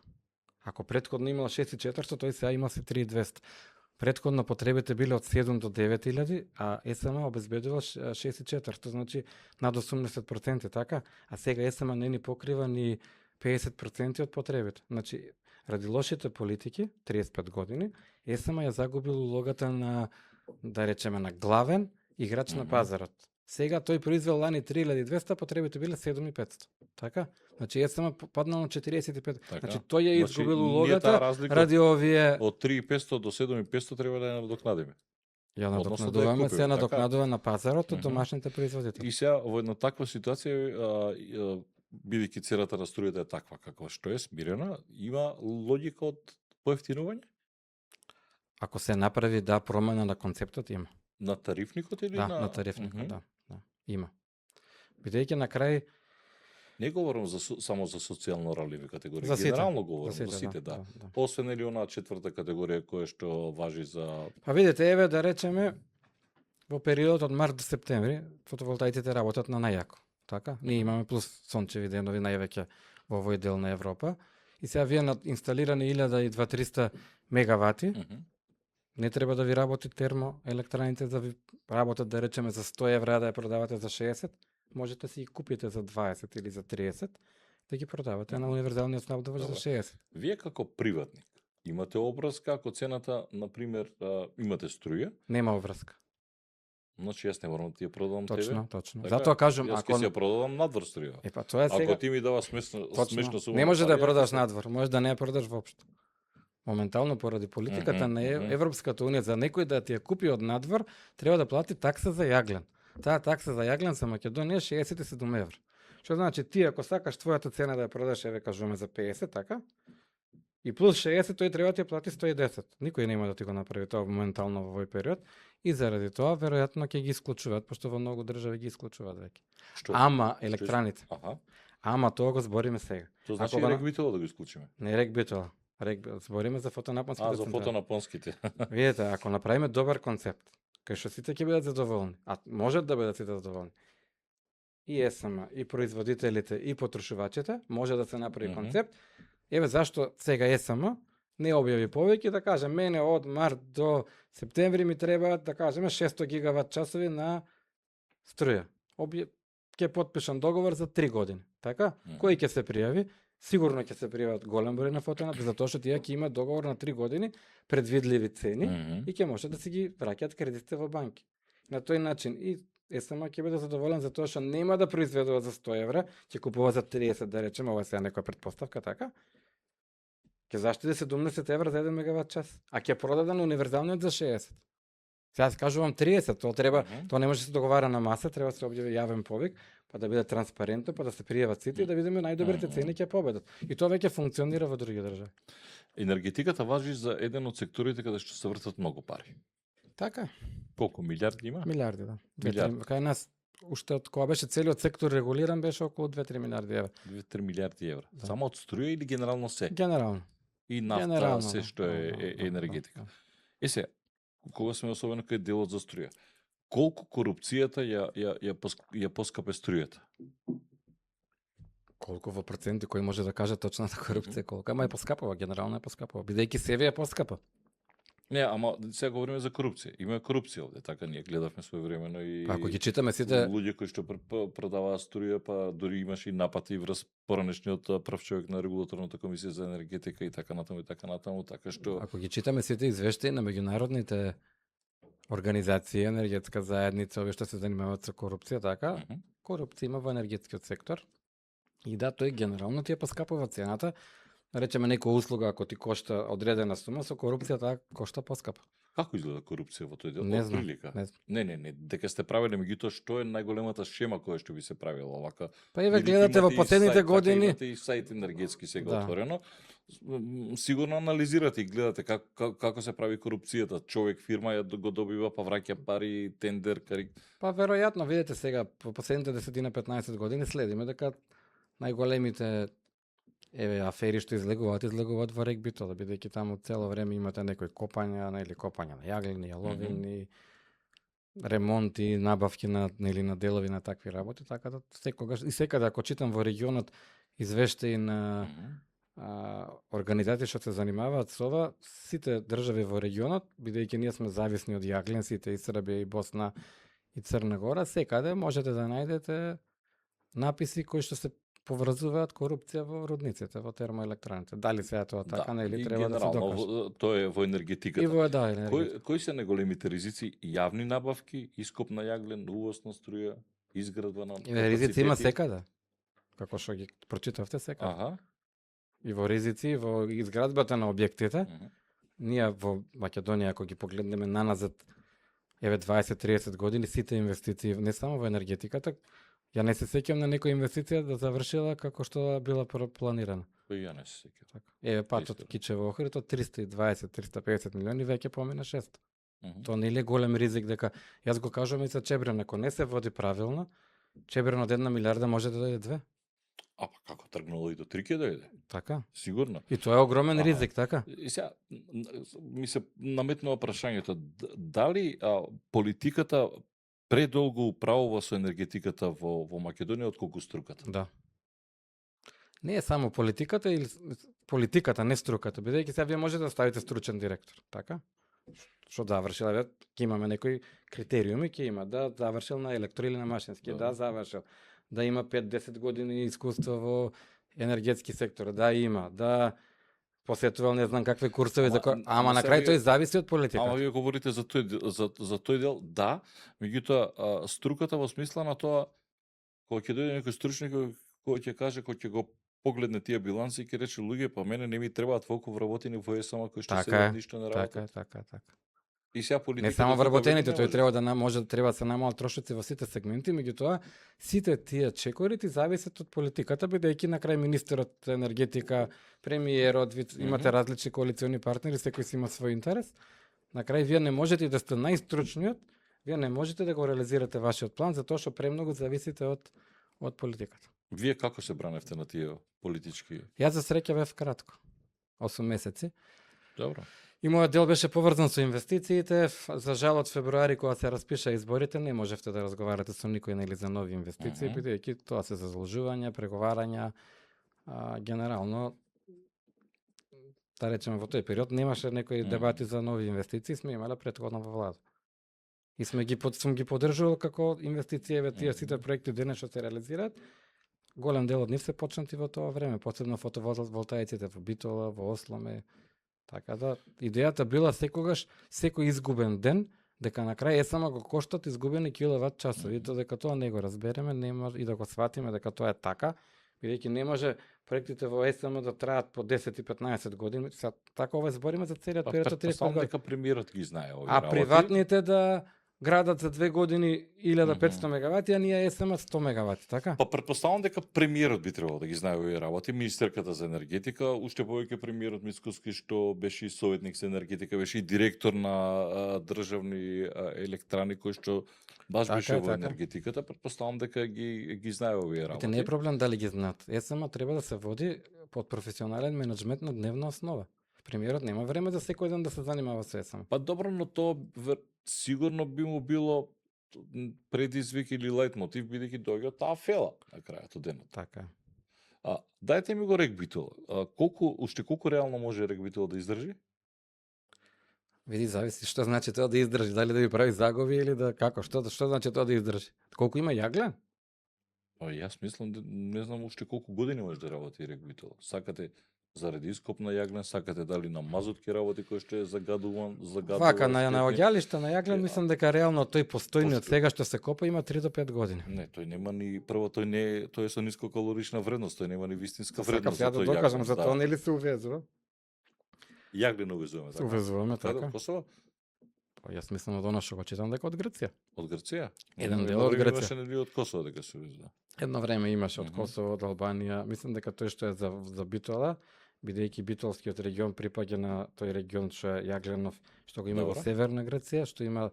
Ако претходно имала 6400, тој сега има се 3200. Претходно потребите биле од 7 до 9000, а ЕСМ обезбедува 6400, значи над 80%, така? А сега ЕСМ не ни покрива ни 50% од потребите. Значи, ради лошите политики, 35 години, ЕСМ ја загубил улогата на, да речеме, на главен играч на Мгм. пазарот. Сега тој произвел лани 3200, потребите биле 7500. Така? Значи ЕСМ паднал на 45. Така. Значи тој ја изгубил ние таа улогата разлика ради овие. од 3500 до 7500 треба да ја надокнадиме. Ја односно да ја надокнадуваме, купиме, се така? надокнадува на пазарот од Мгм. домашните производители. И сега во една таква ситуација, бидејќи цената на струјата е таква каква што е смирена, има логика од поевтинување Ако се направи промена на концептот има. на тарифникот или На тарифникот, Мгм. да. Има. Бидејќи на крај Не говорам само за социјално ралливи категории, За сите. генерално говорам за за сите, да. да. Освен или онаа четврта категорија која што важи за Па видите, еве да речеме во периодот од март до септември фотоволтаиците работат на најако. Така? Ние имаме плюс сончеви денови највеќе во овој дел на Европа. И сега вие на инсталирани 1200-300 мегавати, Мгм. не треба да ви работи термоелектраните да ви работат да речеме за 100 евра да ја продавате за 60, можете си ги купите за 20 или за 30 да ги продавате на универзалниот снабдувач за Добро. 60. Вие како приватник имате образ како цената, на пример, имате струја, Нема врска. значи јас не морам да ти ја продавам тебе. Точно. Така, Затоа кажам, јас ако ќе си ја продавам надвор струја. па тоа е сега. Ако ти ми дава смешно сума. Не може на да ја пари, продаш јас ќе надвор, може да не ја продаш воопшто. Моментално поради политиката Мгм, на мгм. Европската унија за некој да ти ја купи од надвор, треба да плати такса за јаглен. Таа такса за јаглен за Македонија е 67 евра. Што значи ти ако сакаш твојата цена да ја продаш, еве кажуваме за 50, така? И плюс 60 тој треба да ти ја плати 110. Никој нема да ти го направи тоа моментално во овој период и заради тоа веројатно ќе ги исклучуваат, пошто во многу држави ги исклучуваат веќе. Што? Ама електраните, Аха. ама тоа го збориме сега. Тоа значи Ако го- регбитово да го исклучиме. Не регбитола. Збориме за фотонапонските За централи. фотонапонските. Видете, ако направиме добар концепт, кај што сите ќе бидат задоволни, а можат да бидат сите задоволни, и ЕСМ, и производителите, и потрошувачите, може да се направи Мгм. концепт. Еве зашто сега ЕСМ не објави повеќе, да кажем, мене од март до септември ми требаат, да кажеме, 600 гигават часови на струја. Ќе потпишам договор за 3 години. Така? Кој ќе се пријави? Сигурно ќе се пријават голем број на фотоенергија, затоа што тие ќе имаат договор на 3 години, предвидливи цени и ќе може да си ги враќаат кредитите во банки. На тој начин и СМ ќе биде задоволен за тоа што нема да произведува за 100 евра, ќе купува за 30, да речеме, ова е сега некоја предпоставка, така? Ќе заштеди 70 евра за 1 мегават час, а ќе продаде на универзалниот за 60. Сега се кажувам 30, тоа треба, тоа не може да се договара на маса, треба да се објави јавен повик, па да биде транспарентно, па да се пријават сите и да видиме најдобрите цени ќе победат. И тоа веќе функционира во други држави. Енергетиката важи за еден од секторите каде што се вртат многу пари. Така, Колку милиарди има? милиарди, да. Милиарди. Кај нас уште од кога беше целиот сектор регулиран беше околу 2-3 милиарди евра. 2-3 милиарди евра. Да. Само од струја или генерално се? Генерално. И нафта, Генерално, се да. што е Да. енергетика. Се, кога сме особено кај делот за струја, колку корупцијата ја поскапе струјата? Колку во проценти кој може да каже точната корупција колку? Ама е поскапува, генерално е поскапува, бидејќи себе е поскапа. Не, ама сега говориме за корупција. Има корупција овде, така ние гледавме своевремено и Ако ги читаме сите, луѓе кои што продаваа струја, па дури имаше и напати врз поранешниот прв човек на регулаторната комисија за енергетика и така натаму, така што ако ги читаме сите извештаи на меѓународните организации, енергетска заедница, овие што се занимаваат со корупција, така, корупција има во енергетскиот сектор. И да, тој генерално ти ја поскапува цената. Речеме некоја услуга ако ти кошта одредена сума, со корупција таа кошта поскапо. како изгледа корупција во тој дел? Не знам, Отприлика? не знам. Не, дека сте правеле, меѓутоа што е најголемата шема која што би се правила овака? Па еве Бидејќи гледате во имате и последните сајт, години, Така, имате и сајт енергетски сега Да. отворено. Сигурно анализирате и гледате како се прави корупцијата. Човек, фирма ја го добива, па враќа пари, тендер, па веројатно видите сега во последните 10-15 години следиме дека најголемите афери што излегуваат во регбито, бидејќи таму цело време имате некои копања, или копања на јаглени, јаловини, ремонти, набавки на на делови на такви работи, така да секогаш и секаде ако читам во регионот извештаи на организации што се занимаваат со ова, сите држави во регионот, бидејќи ние сме зависни од јаглен, сите и Србија и Босна и Црна Гора, секаде можете да најдете написи кои што се поврзуваат корупција во рудниците, во термоелектраните. Дали сега тоа така, или треба да се докаже? Тоа е во енергетиката. И во енергетиката. Кои се најголемите ризици? Јавни набавки, ископ на јаглен, увоз на струја, изградба на ризици има секаде. Како што ги прочитавте секаде. Аха. И во ризици, во изградбата на објектите, ние во Македонија, ако ги погледнеме наназад, 20-30 години, сите инвестиции, не само во енергетиката, ја не се сеќам на некоја инвестиција да завршила како што била планирана. Кој ја не се сеќам. Така. Патот Кичево Охрид од 320-350 милиони веќе помина 600. Тоа не е голем ризик дека јас го кажувам и за Чебрен, ако не се води правилно, Чебрен од 1 милиарда може да дојде 2. А па како тргнало и до 3 ќе дојде? Така. Сигурно. И тоа е огромен ризик, така? И сега ми се наметнува прашањето, дали политиката предолго управува со енергетиката во Македонија отколку струката? Да. Не е само политиката или политиката, не струката, бидејќи сега вие можете да ставите стручен директор, така? Што завршил, ќе имаме некои критериуми, ќе има да завршил на електро или на машински, да завршил, да има 5-10 години искуство во енергетски сектор, да има, да посетувал не знам какви курсови, ама на крај тој зависи од политиката. Ама вие говорите за тој дел, да, меѓутоа струката во смисла на тоа, кога ќе дојде некој стручник кој ќе каже, кој ќе го погледне тие биланси и ќе рече луѓе, па мене не ми требаат толку вработени во ЕСМ кои што седат ништо не работат. Така. И сега политиката не само вработените, тој треба да треба да се намалат трошоци во сите сегменти, меѓутоа сите тие чекори ти зависат од политиката, бидејќи на крај министерот енергетика, премиерот, имате различни коалициони партнери, секој си има свој интерес. На крај вие не можете да сте најстручниот, вие не можете да го реализирате вашиот план затоа што премногу зависите од политиката. Вие како се браневте на тие политички? Јас за среќа бев кратко. 8 месеци. Добро. И мојот дел беше поврзан со инвестициите. За жал од февруари кога се распиша изборите, не можевте да разговарате со никој за нови инвестиции, бидејќи тоа се задолжувања, преговарања, генерално Да речеме во тој период немаше некои Мгм. дебати за нови инвестиции, сме имале претходната влада. И сум ги поддржувал како инвестицијеве тие сите Мгм. проекти денес што се реализираат. Голем дел од нив се почнати во тоа време, посебно фотоволтаиците во Битола, во Осломе. Така да идејата била секогаш секој изгубен ден дека на крај само го коштат изгубени киловат часови, и тоа дека тоа не го разбереме, не може и да го сватиме дека тоа е така, бидејќи не може проектите во ЕСМ да траат по 10 и 15 години. Сега така ова збориме за целиот Па период од 30 претпоставам години. дека премиерот ги знае овие А работи. приватните да градат за 2 години 1500 Мгм. мегавати, а ние ЕСМ 100 мегавати, така? Па претпоставам дека премиерот би требало да ги знае овие работи, министерката за енергетика, уште повеќе премиерот Мицкоски што беше и советник за енергетика, беше и директор на државни електрани кој што баш Така беше е, во така. енергетиката, претпоставам дека ги знае овие Видите, работи. не е проблем дали ги знаат. ЕСМ треба да се води под професионален менеджмент на дневна основа. Премиерот нема време за секој ден да се занимава со ЕСМ. Па добро, но тоа сигурно би му било предизвик или лајт мотив, бидејќи доаѓа таа фела на крајот од денот. Така е. Дајте ми го регбитол. Уште колку реално може регбитол да издржи? Види, зависи што значи тоа да издржи, дали да ви прави загоби или да како, што значи тоа да издржи. Колку има јаглен? Па јас мислам, не знам уште колку години може да работи регбитол. Сакате заради ископ на јаглен, сакате дали на мазут ќе работи кој што е загадуван. Вака на оѓалишта на јаглен Е, мислам дека реално тој постојниот Постои. сега што се копа има 3 до 5 години. Не, тој нема ни прво тој е со нискокалорична вредност, тој нема ни вистинска Сакам вредност сега за да тој докажам јаглен, за да. тоа нели се увезува? Јаглен увезуваме така. Увезуваме Каде, така. од Косово? Па јас мислам од она што го читам дека од Грција. Од Грција? Еден Едно дел од време Грција. Имаше нели од Косово дека се увезува. Едно време имаше од Мгм. Косово, од Албанија. Мислам дека тој што е за Битола, бидејќи Битолскиот регион припаѓа на тој регион што е Јагленов, што го има во Добро. северна Грција, што има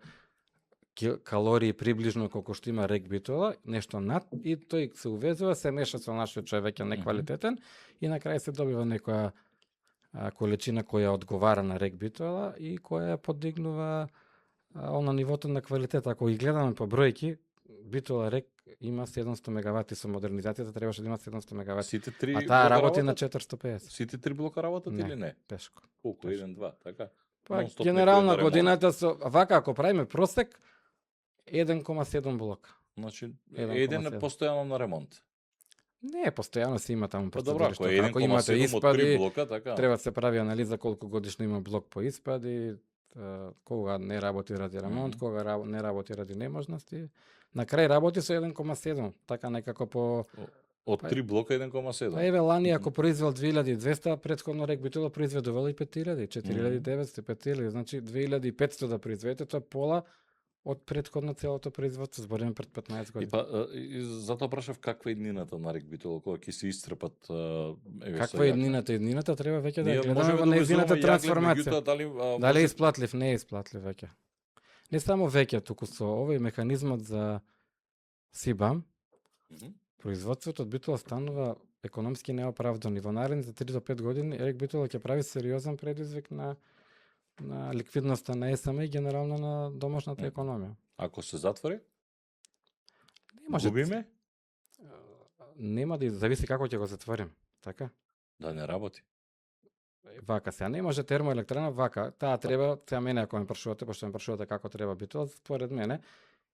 калории приближно колку што има рек Битола, нешто над, и тој се увезува, се меша со нашиот што е веќе неквалитетен и на крај се добива некоја количина која одговара на рек Битола и која ја подигнува на нивото на квалитет. Ако ги гледаме по бројки, Битола рек има 700 мегавати, со модернизацијата требаше да има 700 мегавати. Сите три А таа блока работи на работат? 450. Сите три блока работат Не. или не? Тешко. Колку? Тешко. 1, 2, така? Па Нон-стоп генерална некој да ремонт. годината со вака ако правиме просек 1,7 блока. Значи, 1,7. еден е постојано на ремонт. Не, постојано се има таму Па добро, процедури ако што е како имате 1,7 од 3 испади, блока, така. треба да се прави анализа колку годишно има блок по испади, кога не работи ради ремонт, Мгм. кога не работи ради неможности. На крај работи со 1,7, така некако по Од Па- 3 блока 1,7. Па еве лани ако произвел 2200, претходно рек Битола произведувал и 5000, 4900, 5000, значи 2500 да произведете, тоа е пола од претходно целото производство, збориме пред 15 И години. и затоа прашав каква е иднината на рек Битола кога ќе се истрпат еве Каква е иднината? Иднината треба веќе да Ние ја гледаме можеме во да нејзината увезуваме јаглен, трансформација. меѓутоа дали Дали е може- исплатлив? Не е исплатлив веќе. Не само веќе, туку со овој механизмот за СИБАМ, Мгм. производството од Битола станува економски неоправдано и во наредните 3 до 5 години Ерик Битола ќе прави сериозен предизвик на ликвидноста на ЕСМ и генерално на домашната Мгм. економија. Ако се затвори, Не може губиме нема да зависи како ќе го затворим, така? да не работи. Вака сега не може термоелектрана вака. Таа треба, сега мене ако ме прашувате, пошто ме прашувате како треба Битола, според мене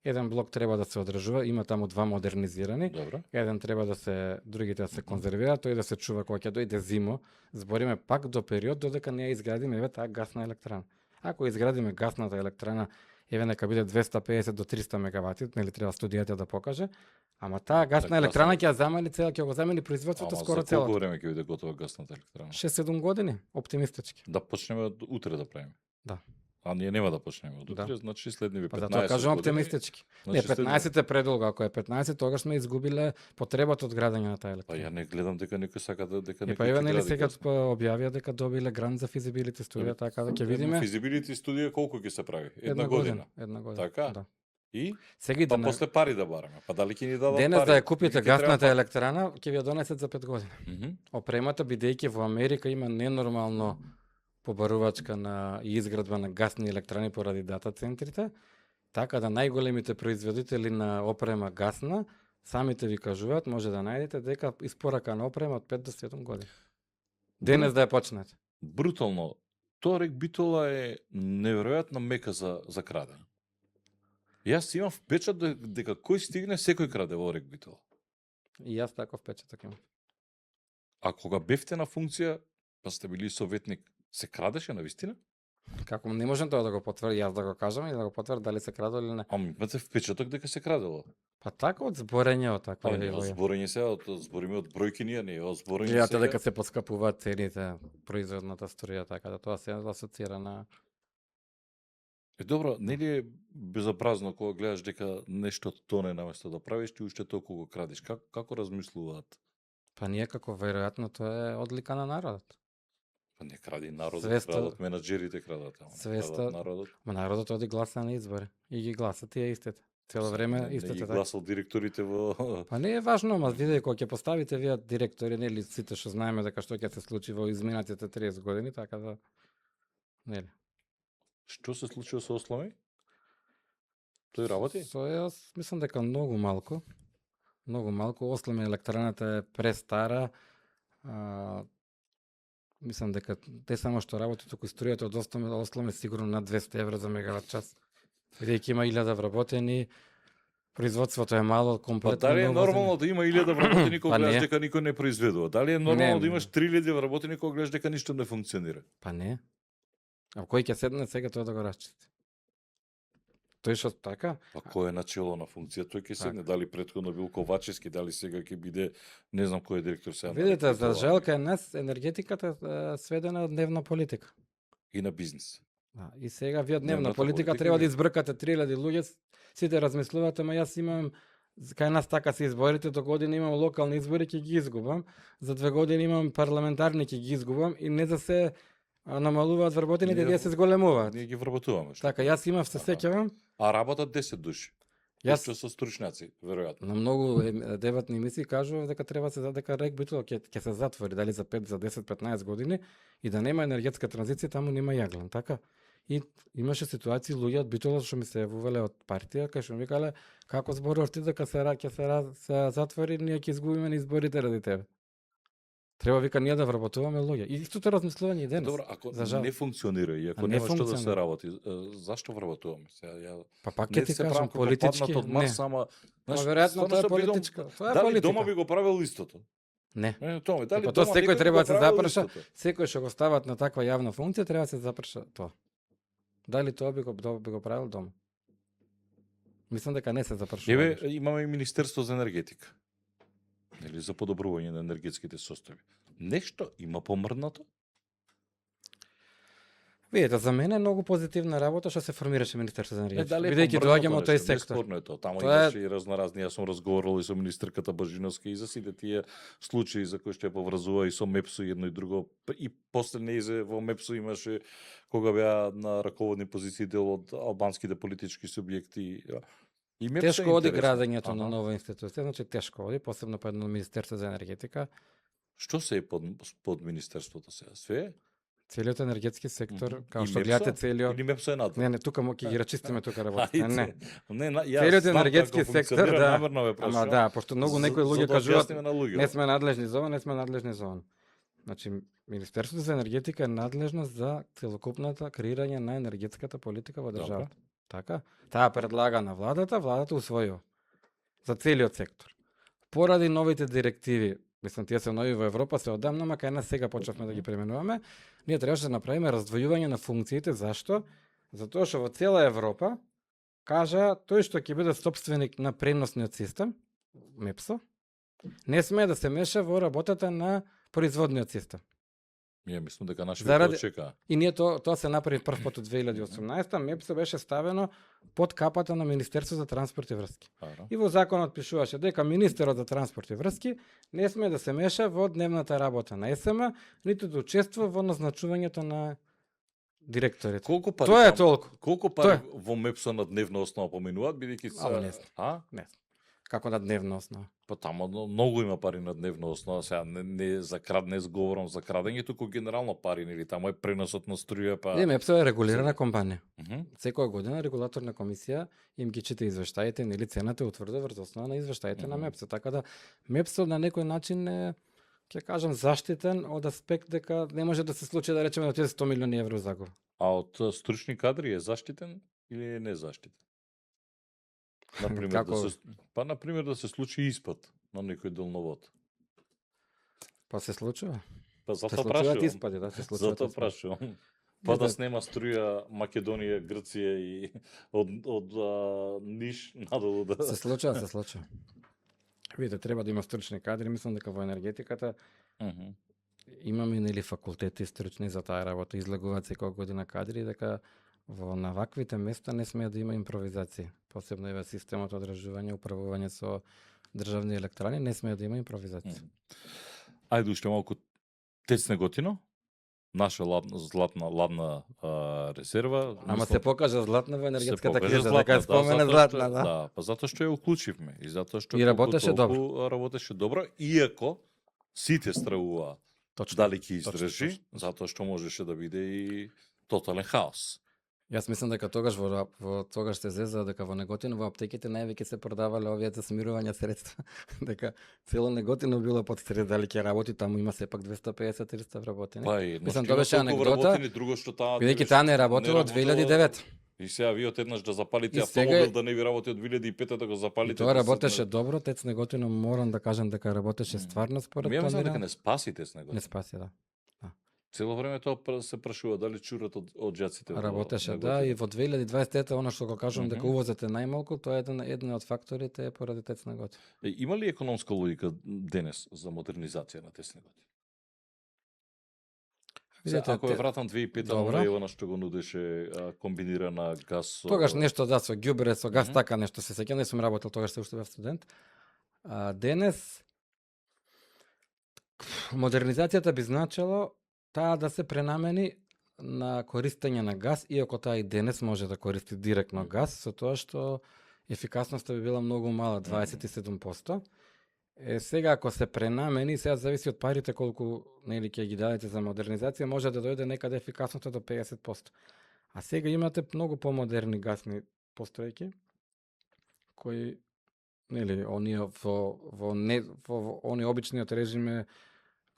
еден блок треба да се одржува, има таму 2 модернизирани. Добро. Еден треба да се, другите да се конзервира, тој да се чува кога ќе дојде зимо. Збориме пак до период додека не ја изградиме еве таа гасна електрана. Ако изградиме гасната електрана, еве нека биде 250 до 300 мегавати, нели треба студијата да покаже, ама таа гасна Така, електрана гасна. ќе ја замени ќе го замени производството Ама скоро за колку целото. време ќе биде готова гасната електрана? 6-7 години, оптимистички. Да почнеме од утре да правиме. Да. А ние нема да почнеме од утре, Да. значи следниви 15 Па затоа кажувам години, оптимистички. Не, значи 15 е предолго, ако е 15, тогаш сме изгубиле потребата од градење на таа Па електрана. ја не гледам дека некој сака дека Па некој еве ќе нели гради сега гасна. објавија дека добиле грант за физибилити студија, така да ќе видиме. Feasibility студија колку ќе се прави? Една година. Една година. Така? Да. И Сега и па да после пари да бараме. Па дали ќе ни дадат денес пари? да ја купите Ќе треба гасната пари. електрана, ќе ви ја донесат за 5 години. Мгм. Опремата бидејќи во Америка има ненормално побарувачка на и изградба на гасни електрани поради дата центрите, така да најголемите производители на опрема гасна самите ви кажуваат, може да најдете дека испорака на опрема од 5 до 7 години. Денес да ја почнете. брутално, тоа рек Битола е неверојатна мека за крадење. Јас имам впечат дека кој стигне, секој краде во рек Битола. И јас таков печаток имам. А кога бевте на функција, па сте били советник, се крадеше на вистина? Како не можам тоа да го потврди, јас да го кажам и да го потврди дали се краде или не. Ами имате впечаток дека се крадело. Па така од зборење од таква. Ами не, зборење сега, збориме од бројки ние, не, зборење Гледате сега. дека се поскапуваат цените, производната струја, така да тоа се асоцира на... Добро, нели е безобразно кога гледаш дека нешто тоне наместо да правиш, ти уште толку го крадиш. Како размислуваат? Па ние како веројатно тоа е одлика на народот. Па не кради народот, Свеста- крадат менаџерите, крадат, ама не крадат народот. Ма народот оди гласа на избори и ги гласа тие истите. Цело време Не истите ги така. гласал директорите во... Па не е важно, ама видите кога ќе поставите вие директори, нели сите што знаеме дека што ќе се случи во изминатите 30 години, така да нели. Што се случува со Осломи? Тој работи? Со јас мислам дека многу малку. Многу малку. Осломе електраната е престара. Мислам дека те само што работи, туку струјата од Осломе сигурно над 200 евра за мегават час. Бидејќи има 1000 вработени, производството е мало, Па комплетно. дали е ново нормално да има 1000 вработени кога Па гледаш не. дека никој не произведува? Дали е нормално Не, да имаш 3000 вработени кога гледаш дека ништо не функционира? Па не. А кој ќе седне сега тоа да го расчисти? Тој што така? Па кој е начело на функција, тој ќе седне. Дали претходно бил Ковачевски, дали сега ќе биде, не знам кој е директор сега. на Видите, за Ректорова. жал кај нас енергетиката е сведена од дневна политика. И на бизнис. Да, и сега вие дневна Дневната политика политика треба да е- избркате 3000 луѓе, сите размислувате, ама јас имам кај нас така се изборите, до година имам локални избори, ќе ги изгубам, за 2 години имам парламентарни, ќе ги изгубам и не за се намалуваат вработените, Ние- тие се зголемуваат. Ние ги вработуваме. што? Така, јас имав се Аха. сеќавам, А работат 10 души. Јас- Што со стручњаци, веројатно. на многу дебатни емисии кажував дека треба се дека рек битува ќе се затвори дали за 5, за 10, 15 години и да нема енергетска транзиција, таму нема јаглен, така? И имаше ситуации луѓе од Битола што ми се јавувале од партија, кај што ми викале како зборуваш ти дека се затвори, ние ќе изгубиме на изборите ради тебе. Треба вика ние да вработуваме луѓе. И истото размислување и денес. Добро, ако за жал. не функционира и ако А не нема што да се функционира. работи, зашто вработуваме? Сега ја Па пак не ќе ти се кажам правам како политички, паднат од не. Марс, ама Ма веројатно стварно тоа е се бидам- политичка. Тоа е Дали политика. дома би го правил истото? Не. Не, тоа, дали Па тоа дома секој некој би треба го да се правил запрша. истото? Секој што го стават на таква јавна функција треба да се запрша тоа. Дали тоа би го правил дома? Мислам дека не се запршува. Еве, имаме и Министерство за енергетика. Нели за подобрување на енергетските состојби. Нешто има помрднато? Видете, за мене е многу позитивна работа што се формираше Министерство за енергетика. дали е Бидејќи помрднато доаѓаме од тој нешто? сектор. Неспорно е тоа. Таму Тоа е- имаше и разноразни, јас сум разговарал и со министерката Бажиновска и за сите тие случаи за кои што ја поврзува и со МЕПСО и едно и друго. И после неизе во МЕПСО имаше кога беа на раководни позиции дел од албанските политички субјекти. И МЕПСО е Тешко оди интересно. градењето на Аха. нова институција, значи тешко оди, посебно по едно Министерство за енергетика. Што се е под министерството сега? Све е? Целиот енергетски сектор, Мгм. како И што МЕПСО? гледате целиот... Или МЕПСО е надвор? Не, тука ќе ги рачистиме тука работите. Ајде. Не. Јас Целиот знам енергетски како сектор, функционира, да. намерно ве прашувам. Ама да, пошто многу некои луѓе да кажуваат објасниме на луѓето. не сме надлежни за ова, не сме надлежни за ова. Значи, Министерството за енергетика е надлежно за целокупната креирање на енергетската политика во државата. Така? Таа предлага на владата, владата усвојува. За целиот сектор. Поради новите директиви, мислам тие се нови во Европа, се одамна, ама кај нас сега почнавме да ги пременуваме, ние требаше да направиме раздвојување на функциите. Зашто? Затоа што во цела Европа кажа тој што ќе биде собственик на преносниот систем, МЕПСО, не смее да се меша во работата на производниот систем. Ја мислам дека нашите Заради- тоа чекаа. И ние тоа се направи прв пат од 2018, МЕПСО беше ставено под капата на Министерство за транспорт и врски. Ара. И во законот пишуваше дека министерот за транспорт и врски не смее да се меша во дневната работа на СМ, ниту да учествува во назначувањето на директорите. Колку пари? Тоа е таму- толку. Колку Тоа пари е. во МЕПСО на дневна основа поминуваат бидејќи Ама не знам. А? Како на дневна основа. Па таму многу има пари на дневна основа, сега не за не говорам за крадење, туку генерално пари, нели таму е преносот на струја, па. МЕПСО е регулирана компанија. Мгм. Секоја година регулаторна комисија им ги чита извештаите, нели цената е утврдена врз основа на извештаите на Мгм. МЕПСО. Така да МЕПСО на некој начин е ќе кажам заштитен од аспект дека не може да се случи да речеме да отиде 100 милиони евро загуба. А од стручни кадри е заштитен или е незаштитен? Например, Како? например да се случи испад на некој делновод. Па се случува. Па Се затоа случуваат прашувам. испади, да, се случуваат Затоа испади. прашувам. Па да Не, снема струја Македонија, Грција и од Ниш надолу да. Се случува, се случува. Видите, треба да има стручни кадри, мислам дека во енергетиката Мгм. имаме нели факултети стручни за таа работа, излегуваат секоја година кадри, дека на ваквите места не смее да има импровизација. Посебно еве системот одржување, управување со државни електрани, не смее да има импровизација. Ајде уште малку ТЕЦ Неготино, наша ладна резерва. Ама се покажа златна во енергетската покажа криза, дека ја спомена затоа златна, што- да. Да, па затоа што ја уклучивме и затоа што И работеше работеше добро, иако сите стравуваа Точно. дали ќе точно, издржи, точно. затоа што можеше да биде и тотален хаос. Јас мислам дека тогаш во тогаш се зеза дека во Неготино во аптеките највеќе се продавале овие за смирување средства, дека цело Неготино било под стрес дали ќе работи, таму има сепак 250-300 вработени. Па и Мислам, тоа беше анегдота, вработени, друго што таа бидејќи таа не работела од 2009. И сега вие одеднаш да запалите И сега- автомобил да не ви работи од 2005 да го И запалите. тоа да работеше седне- добро, ТЕЦ Неготино морам да кажам дека работеше стварно според Ја мислам дека планирано. не спасите с него. Не спаси, да. Цело време тоа се прашува дали чурат од џаците. во Работеше, Неготино. да, и во 2020 она што го кажувам дека Мгм. увозот е најмалку, тоа е еден од факторите е поради ТЕЦ Неготино. Има ли економска логика денес за модернизација на ТЕЦ Неготино? Видете, Ако ја вратам 2005 Добро. на Ивана што го нудеше комбинирана газ со... Тогаш нешто да со ѓубре, со газ Мгм. така нешто се сеќавам, не сум работел тогаш се уште бев студент. Денес модернизацијата би значело таа да се пренамени на користење на газ, иако таа и денес може да користи директно газ, со тоа што ефикасноста би била многу мала, 27%. Сега ако се пренамени, сега зависи од парите колку нели ќе ги дадете за модернизација, може да дојде некаде ефикасноста до 50%. А сега имате многу помодерни гасни постојки кои нели оние во оние обичниот режим е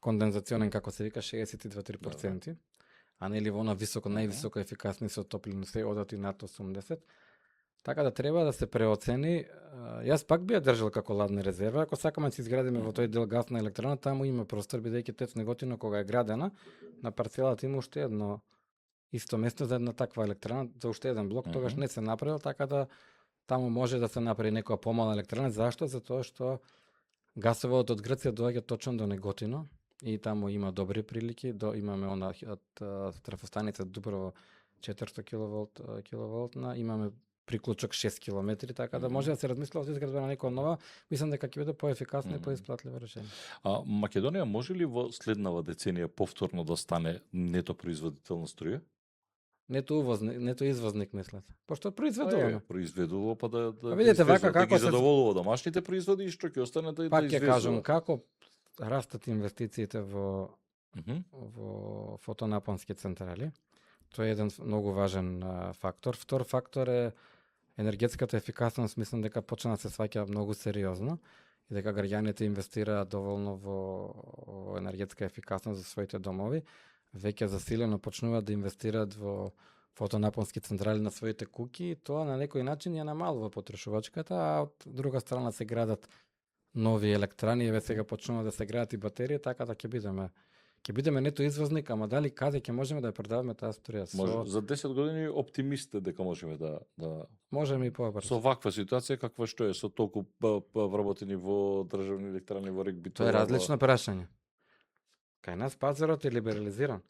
кондензационен како се вика 62-3%, а нели во она високо највисоко ефикасни со топлина се одат и над 80. Така да треба да се преоцени. Јас пак би ја држал како ладна резерва, ако сакаме да се изградиме во тој дел гасна електрана, таму има простор, бидејќи ТЕЦ Неготино кога е градена, на парцелата има уште едно исто место за една таква електрана, за уште еден блок, тогаш не се направил, така да таму може да се направи некоја помала електрана. Зашто? Затоа што гасовод од Грција доаѓа точно до Неготино и таму има добри прилики, имаме она од трафостаница Дуброво 400 киловолтна, имаме приклучок 6 километри, така да може да се размислува за изградба на некоја нова, мислам дека ќе биде поефикасно и поисплатливо решение. А Македонија може ли во следнава деценија повторно да стане нето производител на струја? Нето извозник, мислете. Пошто произведуваме. Произведува па да видите, вака извезува, како ги се- задоволува домашните производи и што ќе остане да Пак ќе извезува. кажам како растат инвестициите во Мгм. фотонапонски централи. Тоа е еден многу важен фактор. Втор фактор е енергетската ефикасност, мислам дека почна да се сваќа многу сериозно и дека граѓаните инвестираат доволно во енергетска ефикасност за своите домови. Веќе засилено почнуваат да инвестираат во фотонапонски централи на своите куќи и тоа на некој начин ја намалува потрошувачката, а од друга страна се градат нови електрани, еве сега почнуваат да се градат и батерии, така да ќе бидеме нето извозник, ама дали каде ќе можеме да ја продаваме таа струја? Може, за 10 години оптимист сте дека можеме да Можеме и побрзо. со ваква ситуација каква што е, со толку вработени во државни електрани во Рек Битола. Тоа е различно прашање. Кај нас пазарот е либерализиран.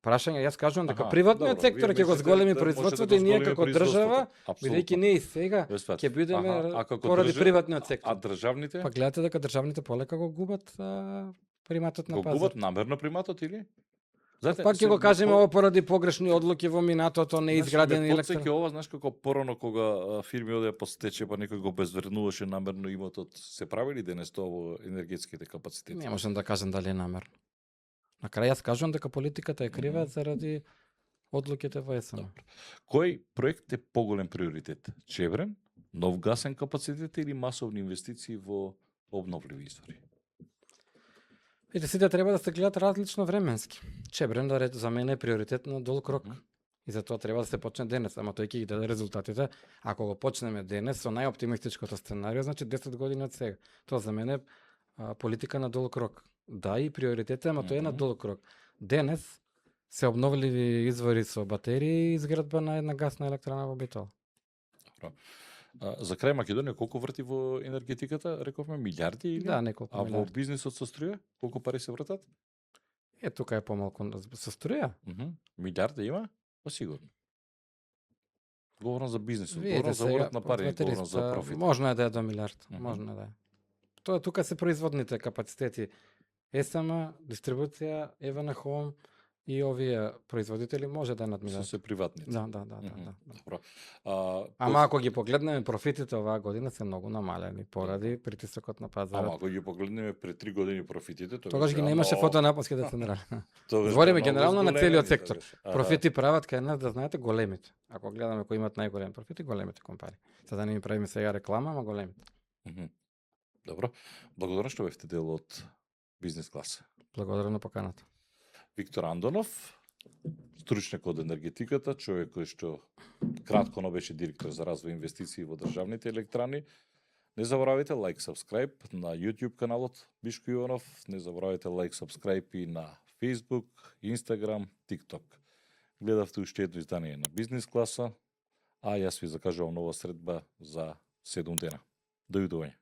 Прашање, јас кажувам дека приватниот добро, сектор вие ќе го мислите зголеми да може производството да и го ние зголеми како производството. држава, Апсолутно. бидејќи ние и сега Ве сватив. ќе бидеме А како поради приватниот А сектор. државните? Па гледате дека државните полека го губат приматот на Го пазар. губат намерно приматот или? Знаете, Пак ќе го кажеме ово поради погрешни одлуки во минатото, неизградени ме електрон. потсеќа ова, знаеш како порано кога фирми одеа по стечај, па некој го безвреднуваше намерно имотот. Се правили денес тоа во енергетските капацитети? Не можам да кажам дали е намерно. На крај јас кажувам дека политиката е крива заради одлуките во ЕСМ. Кој проект е поголем приоритет? Чебрен, нов гасен капацитет или масовни инвестиции во обновливи извори? Видите, сите треба да се гледат различно временски. Чебрен за мене е приоритет на долг рок. И за тоа треба да се почне денес, ама тој ќе ги даде резултатите. Ако го почнеме денес со најоптимистичкото сценарио, значи 10 години од сега. Тоа за мене е политика на долг рок. Да, и приоритет, ама тоа е на долг рок. Денес се обновливи извори со батерии и изградба на една гасна електрана во Битола. За крај Македонија колку врти во енергетиката? Рековме милиарди или? Да, неколку А во милиарди. бизнисот со струја колку пари се вртат? Тука е помалку со струја. Милиарда има? Па сигурно. Говорам за бизнисот, Видите говорам за сега, врат на пари, ватериста, говорам за профит. Можно е да е до милиард, можно да е. Тоа тука се производните капацитети. СМ, дистрибуција, Евана Хом и овие производители може да е над Се милиард. се приватници. Да. Добро. Ама ако ги погледнеме профитите оваа година се многу намалени поради притисокот на пазарот. Ама ако ги погледнеме пред 3 години профитите, Тогаш ги немаше фотонапонските централи. Тогаш Збориме беа генерално многу на целиот зголемени сектор. тогаш. Профити прават кај нас, да знаете, големите. Ако гледаме кои имаат најголеми профити, големите компании. Сега да не ми правиме сега реклама, ама големите. Добро. Благодарам што бевте дел од бизнес класа. Благодарам на поканата. Виктор Андонов, стручнек од енергетиката, човек кој што кратко беше директор за развој инвестиции во државните електрани. Не заборавајте лайк, subscribe на YouTube каналот Мишко Иванов, не заборавајте лайк, subscribe и на Facebook, Instagram, TikTok. Гледавте уште едно издание на Бизнес класа, а јас ви закажувам нова средба за 7 дена. Дојдување.